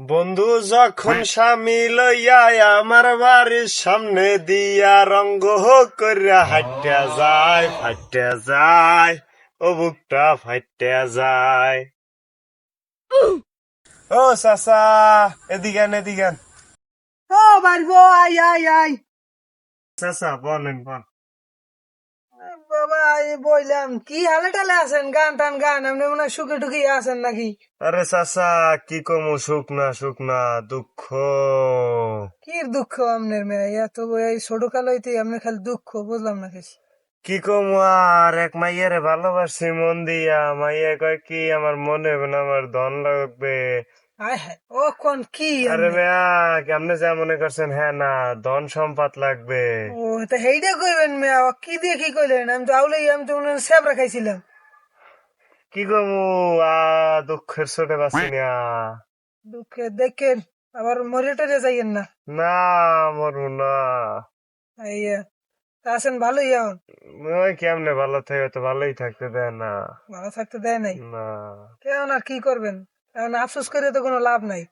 বন্ধু যখন স্বামী লইয়া আমার বাড়ির সামনে দিয়া রঙ্গ করিয়া হাইটা যায় ফাইটা যায় ও বুকটা ফাইটা যায়। ও চাচা, এদিকেন এদিকেন। ও বাড়বো, আই আই আই। চাচা বলেন বল। বাবা বললাম কি হালে টালে আছেন? গান টান গান, আপনি মনে হয় সুখে টুকি আছেন নাকি? আরে চাচা, কি কমু, শুকনা শুকনা দুঃখ। কি দুঃখ আপনার মেয়ে? এত এই ছোট কাল হইতে আপনার খালি দুঃখ, বুঝলাম না কিছু। কি কমু আর, এক মাইয়ারে ভালোবাসি মন দিয়া, মাইয়া কয় কি আমার মনে হবে না, আমার ধন লাগবে। আয় হ্যাঁ, ও কোন কি আরে আপনি? মেয়া, কেমনে যা মনে করছেন, হ্যাঁ না, ধন সম্পদ লাগবে। ও তা সেইটা কইবেন মেয়া, কি দিয়ে কি কইলেন? আমি তো আউলেই, আমি তো মনে হয় স্যাবরা খাইছিলাম। কি কমু, দুঃখের চোটে বাঁচি না। দুঃখে দেখেন, আবার মরে টরে যাইয়েন না। না, মরবো না। এই তা আছেন ভালোই এখন? ওই কেমনে ভালো থাকে, তো ভালোই থাকতে দেয় না। ভালো থাকতে দেয় নাই? না। কেন আর কি করবেন? এখন আফসোস করে তো কোনো লাভ নাই।